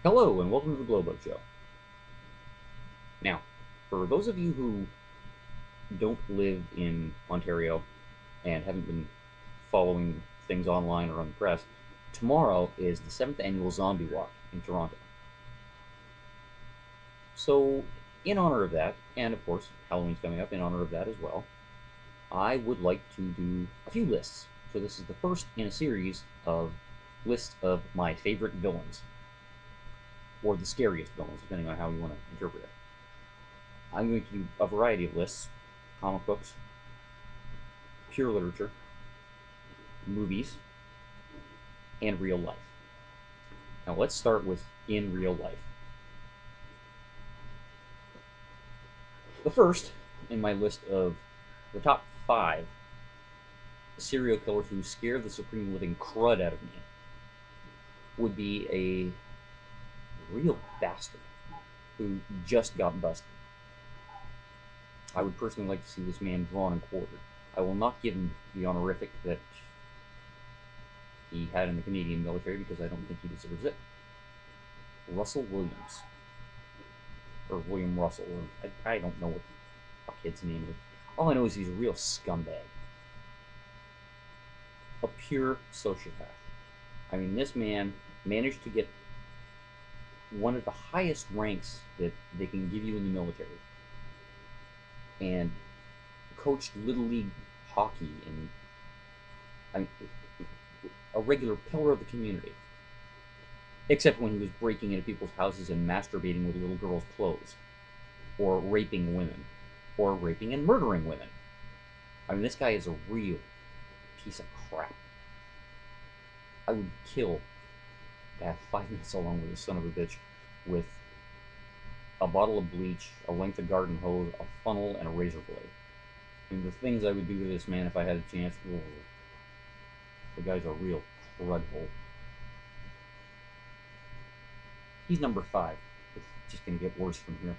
Hello, and welcome to the Glowbug Show. Now, for those of you who don't live in Ontario and haven't been following things online or on the press, tomorrow is the 7th annual Zombie Walk in Toronto. So, in honor of that, and of course, Halloween's coming up in honor of that as well, I would like to do a few lists. So this is the first in a series of lists of my favorite villains, or the scariest villains, depending on how you want to interpret it. I'm going to do a variety of lists: comic books, pure literature, movies, and real life. Now let's start with in real life. The first in my list of the top 5 serial killers who scare the supreme living crud out of me would be a real bastard who just got busted. I would personally like to see this man drawn and quartered. I will not give him the honorific that he had in the Canadian military because I don't think he deserves it. Russell Williams. Or William Russell. Or I don't know what the fuck kid's name is. All I know is he's a real scumbag. A pure sociopath. I mean, this man managed to get one of the highest ranks that they can give you in the military, and coached Little League hockey, and I mean, a regular pillar of the community. Except when he was breaking into people's houses and masturbating with little girls' clothes, or raping women, or raping and murdering women. I mean, this guy is a real piece of crap. I would kill to have 5 minutes alone with this son of a bitch with a bottle of bleach, a length of garden hose, a funnel, and a razor blade. I mean, the things I would do to this man if I had a chance. Oh, the guy's a real crud hole. He's number 5. It's just going to get worse from here.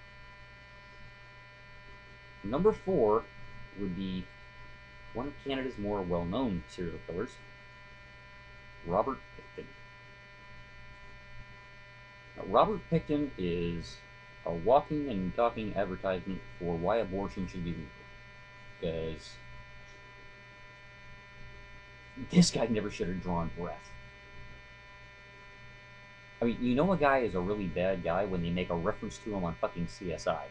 Number 4 would be one of Canada's more well-known serial killers, Robert Pickton. Now, Robert Pickton is a walking and talking advertisement for why abortion should be legal. Because this guy never should have drawn breath. I mean, you know a guy is a really bad guy when they make a reference to him on fucking CSI.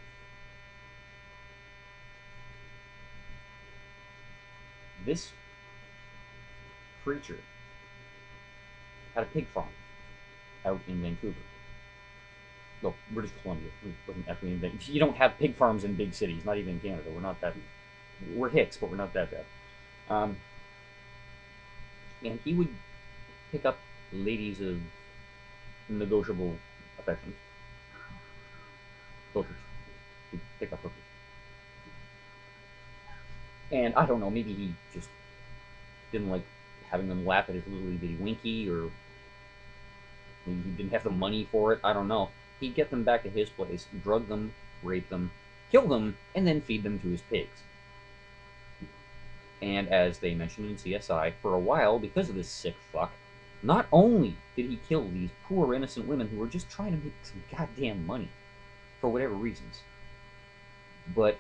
This creature had a pig farm out in Vancouver. Well, British Columbia. It wasn't actually in Vancouver. You don't have pig farms in big cities, not even in Canada. We're not that. We're Hicks, but we're not that bad. And he would pick up ladies of negotiable affections. Hookers. He'd pick up hookers. And I don't know, maybe he just didn't like having them laugh at his little bitty winky, or maybe he didn't have the money for it. I don't know. He'd get them back to his place, drug them, rape them, kill them, and then feed them to his pigs. And as they mentioned in CSI, for a while, because of this sick fuck, not only did he kill these poor innocent women who were just trying to make some goddamn money, for whatever reasons, but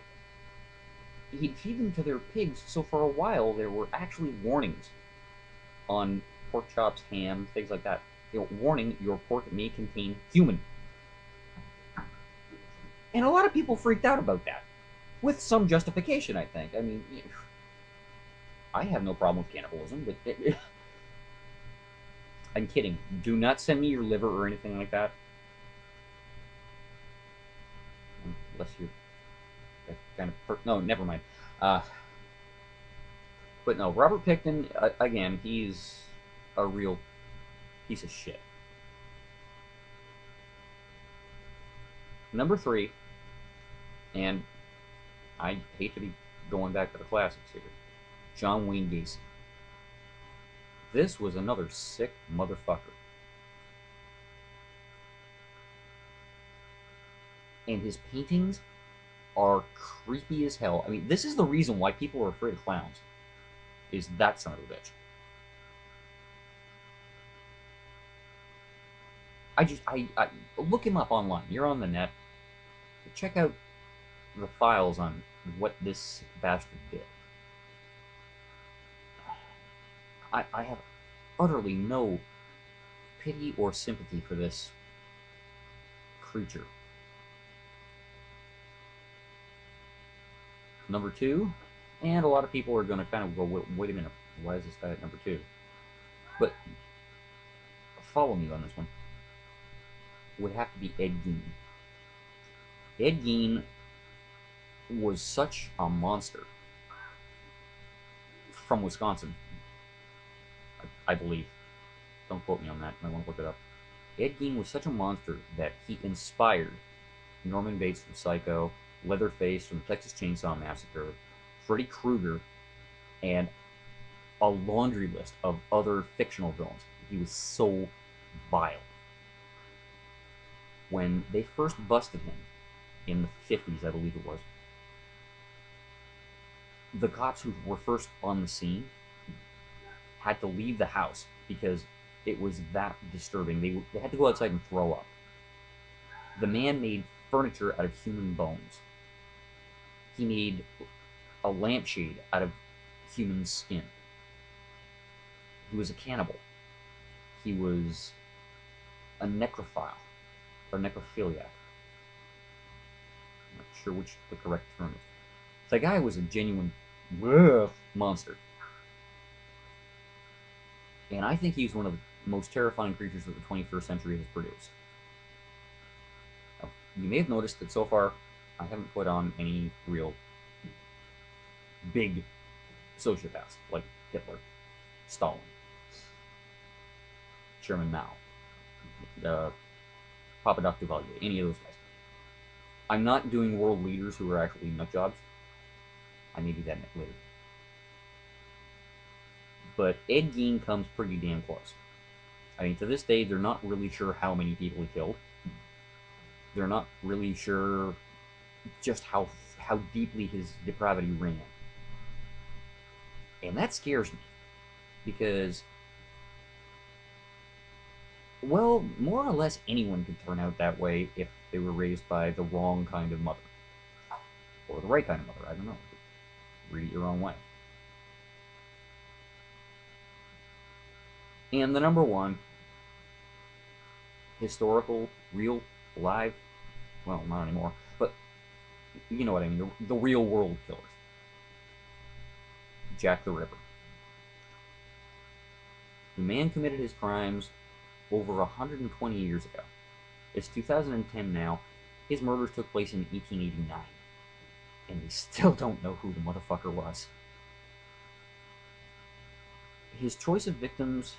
he'd feed them to their pigs, so for a while there were actually warnings on pork chops, ham, things like that. You know, warning, your pork may contain human. And a lot of people freaked out about that, with some justification, I think. I mean, I have no problem with cannibalism, but I'm kidding. Do not send me your liver or anything like that. Unless you're that kind of no, never mind. But no, Robert Pickton, again, he's a real piece of shit. Number 3, and I hate to be going back to the classics here, John Wayne Gacy. This was another sick motherfucker. And his paintings are creepy as hell. I mean, this is the reason why people are afraid of clowns, is that son of a bitch. I look him up online. You're on the net. Check out the files on what this bastard did. I have utterly no pity or sympathy for this creature. Number 2, and a lot of people are going to kind of go, wait a minute, why is this guy at number 2? But follow me on this one. Would have to be Ed Gein. Ed Gein was such a monster from Wisconsin, I believe. Don't quote me on that. I won't look it up. Ed Gein was such a monster that he inspired Norman Bates from Psycho, Leatherface from the Texas Chainsaw Massacre, Freddy Krueger, and a laundry list of other fictional villains. He was so vile. When they first busted him in the 50s, I believe it was, the cops who were first on the scene had to leave the house because it was that disturbing. They had to go outside and throw up. The man made furniture out of human bones. He made a lampshade out of human skin. He was a cannibal. He was a necrophile, or necrophiliac. I'm not sure which the correct term is. The guy was a genuine monster. And I think he's one of the most terrifying creatures that the 21st century has produced. Now, you may have noticed that so far I haven't put on any real big sociopaths like Hitler, Stalin, Chairman Mao, Papa Doc Duvalier, any of those guys. I'm not doing world leaders who are actually nutjobs. I may do that later. But Ed Gein comes pretty damn close. I mean, to this day, they're not really sure how many people he killed. They're not really sure just how deeply his depravity ran. And that scares me. Because, well, more or less anyone could turn out that way if they were raised by the wrong kind of mother. Or the right kind of mother, I don't know. Read it your own way. And the number 1 historical, real, live, well, not anymore, but you know what I mean, the real world killers. Jack the Ripper. The man committed his crimes over 120 years ago. It's 2010 now. His murders took place in 1889. And we still don't know who the motherfucker was. His choice of victims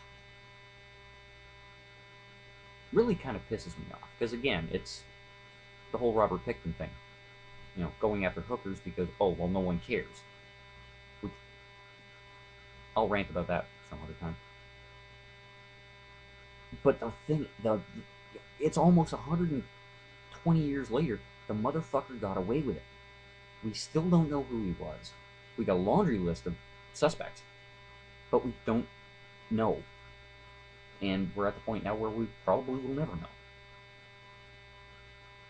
really kind of pisses me off. Because again, it's the whole Robert Pickton thing. You know, going after hookers because, oh, well, no one cares. Which, I'll rant about that some other time. But the thing, it's almost 120 years later, the motherfucker got away with it. We still don't know who he was. We got a laundry list of suspects, but we don't know. And we're at the point now where we probably will never know.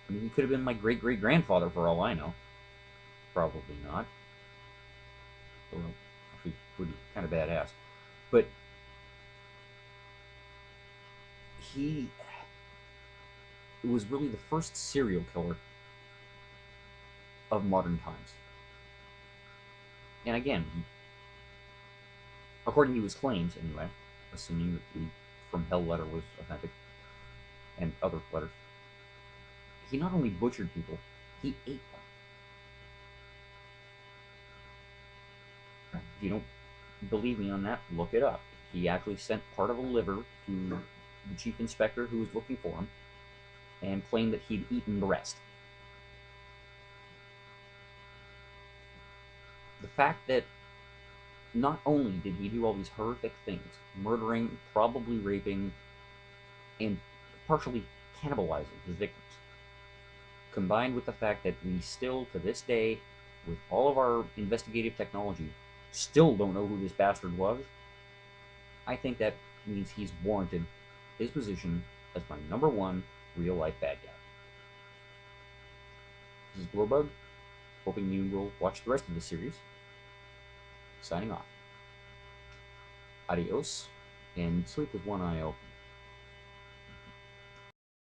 I mean, he could have been my great-great-grandfather for all I know. Probably not. Well, actually, would be kind of badass. But he was really the first serial killer of modern times. And again, according to his claims anyway, assuming that the From Hell letter was authentic, and other letters, he not only butchered people, he ate them. If you don't believe me on that, look it up. He actually sent part of a liver to the chief inspector who was looking for him, and claimed that he'd eaten the rest. The fact that not only did he do all these horrific things, murdering, probably raping, and partially cannibalizing his victims, combined with the fact that we still, to this day, with all of our investigative technology, still don't know who this bastard was, I think that means he's warranted his position as my #1 real-life bad guy. This is Glowbug, hoping you will watch the rest of the series. Signing off. Adios, and sleep with one eye open.